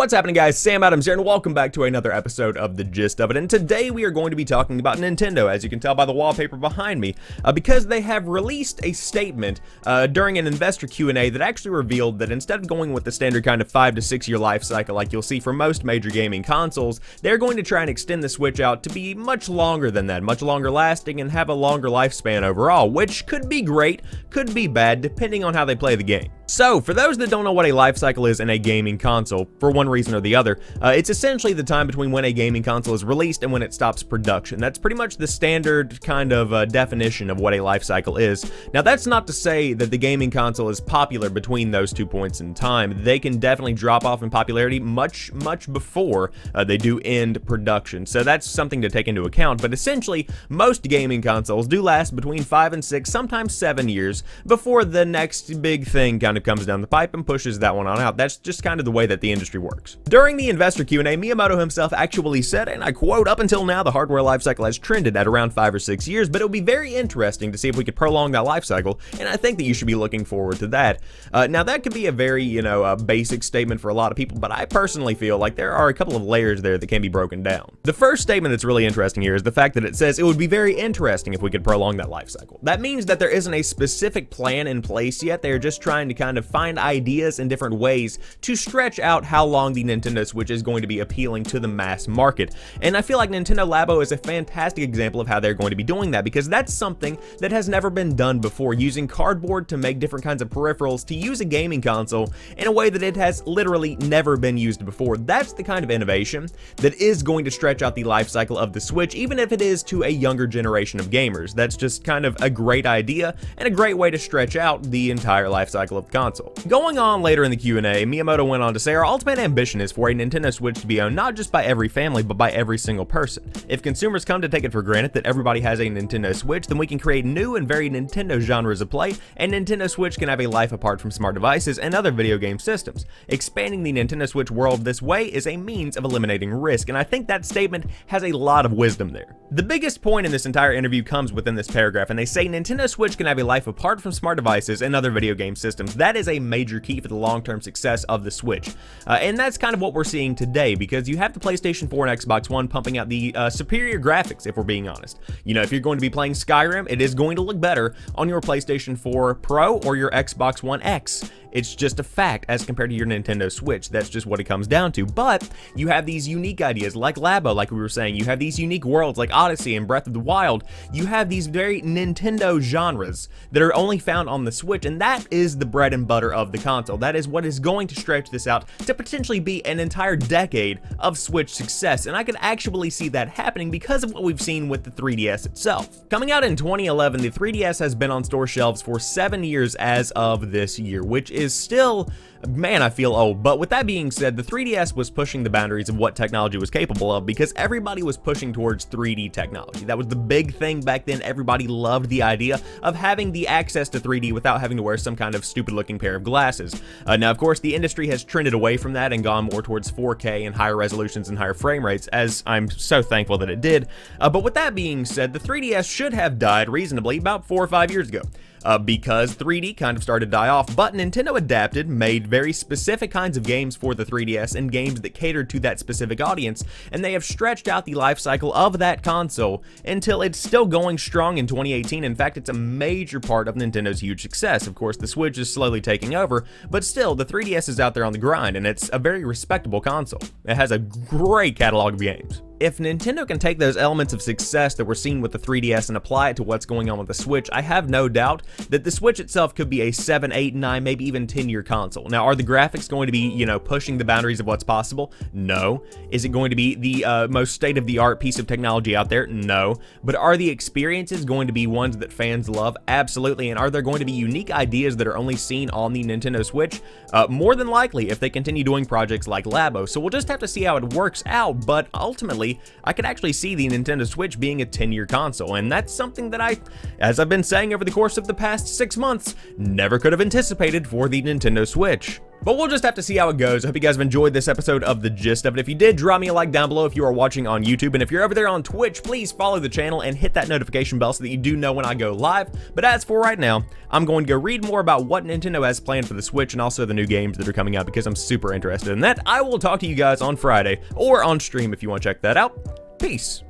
What's happening, guys? Sam Adams here, and welcome back to another episode of The Gist of It. And today we are going to be talking about Nintendo, as you can tell by the wallpaper behind me, because they have released a statement during an investor Q&A that actually revealed that instead of going with the standard kind of 5 to 6 year life cycle like you'll see for most major gaming consoles, they're going to try and extend the Switch out to be much longer than that, much longer lasting, and have a longer lifespan overall, which could be great, could be bad, depending on how they play the game. So, for those that don't know what a life cycle is in a gaming console, for one reason or the other, it's essentially the time between when a gaming console is released and when it stops production. That's pretty much the standard kind of definition of what a life cycle is. Now, that's not to say that the gaming console is popular between those 2 points in time. They can definitely drop off in popularity much before they do end production. So that's something to take into account, but essentially, most gaming consoles do last between 5 and 6, sometimes 7 years, before the next big thing kind of comes down the pipe and pushes that one on out. That's just kind of the way that the industry works. During the investor Q&A, Miyamoto himself actually said, and I quote, "Up until now, the hardware life cycle has trended at around 5 or 6 years, but it would be very interesting to see if we could prolong that life cycle, and I think that you should be looking forward to that." Now, that could be a very, basic statement for a lot of people, but I personally feel like there are a couple of layers there that can be broken down. The first statement that's really interesting here is the fact that it says it would be very interesting if we could prolong that life cycle. That means that there isn't a specific plan in place yet. They're just trying to kind of find ideas in different ways to stretch out how long the Nintendo Switch is going to be appealing to the mass market. And I feel like Nintendo Labo is a fantastic example of how they're going to be doing that, because that's something that has never been done before, using cardboard to make different kinds of peripherals to use a gaming console in a way that it has literally never been used before. That's the kind of innovation that is going to stretch out the life cycle of the Switch, even if it is to a younger generation of gamers. That's just kind of a great idea and a great way to stretch out the entire life cycle of the console. Going on later in the Q&A, Miyamoto went on to say, "Our ultimate ambition is for a Nintendo Switch to be owned not just by every family, but by every single person. If consumers come to take it for granted that everybody has a Nintendo Switch, then we can create new and very Nintendo genres of play, and Nintendo Switch can have a life apart from smart devices and other video game systems. Expanding the Nintendo Switch world this way is a means of eliminating risk," and I think that statement has a lot of wisdom there. The biggest point in this entire interview comes within this paragraph, and they say Nintendo Switch can have a life apart from smart devices and other video game systems. That is a major key for the long-term success of the Switch. And that's kind of what we're seeing today, because you have the PlayStation 4 and Xbox One pumping out the superior graphics, if we're being honest. If you're going to be playing Skyrim, it is going to look better on your PlayStation 4 Pro or your Xbox One X. It's just a fact as compared to your Nintendo Switch. That's just what it comes down to. But you have these unique ideas like Labo, like we were saying. You have these unique worlds like Odyssey and Breath of the Wild. You have these very Nintendo genres that are only found on the Switch, and that is the bread and butter of the console. That is what is going to stretch this out to potentially be an entire decade of Switch success, and I can actually see that happening because of what we've seen with the 3DS itself. Coming out in 2011, the 3DS has been on store shelves for 7 years as of this year, which is still, man, I feel old. But with that being said, the 3DS was pushing the boundaries of what technology was capable of, because everybody was pushing towards 3D technology. That was the big thing back then. Everybody loved the idea of having the access to 3D without having to wear some kind of stupid looking pair of glasses. Now, of course, the industry has trended away from that and gone more towards 4K and higher resolutions and higher frame rates, as I'm so thankful that it did. But with that being said, the 3DS should have died reasonably about 4 or 5 years ago. Because 3D kind of started to die off, but Nintendo adapted, made very specific kinds of games for the 3DS and games that catered to that specific audience, and they have stretched out the life cycle of that console until it's still going strong in 2018. In fact, it's a major part of Nintendo's huge success. Of course, the Switch is slowly taking over, but still, the 3DS is out there on the grind, and it's a very respectable console. It has a great catalog of games. If Nintendo can take those elements of success that we're seeing with the 3DS and apply it to what's going on with the Switch, I have no doubt that the Switch itself could be a 7, 8, 9, maybe even 10-year console. Now, are the graphics going to be, pushing the boundaries of what's possible? No. Is it going to be the most state-of-the-art piece of technology out there? No. But are the experiences going to be ones that fans love? Absolutely. And are there going to be unique ideas that are only seen on the Nintendo Switch? More than likely, if they continue doing projects like Labo. So we'll just have to see how it works out, but ultimately, I could actually see the Nintendo Switch being a 10-year console, and that's something that as I've been saying over the course of the past 6 months, never could have anticipated for the Nintendo Switch. But we'll just have to see how it goes. I hope you guys have enjoyed this episode of The Gist of It. If you did, drop me a like down below if you are watching on YouTube. And if you're over there on Twitch, please follow the channel and hit that notification bell so that you do know when I go live. But as for right now, I'm going to go read more about what Nintendo has planned for the Switch and also the new games that are coming out because I'm super interested in that. I will talk to you guys on Friday or on stream if you want to check that out. Peace.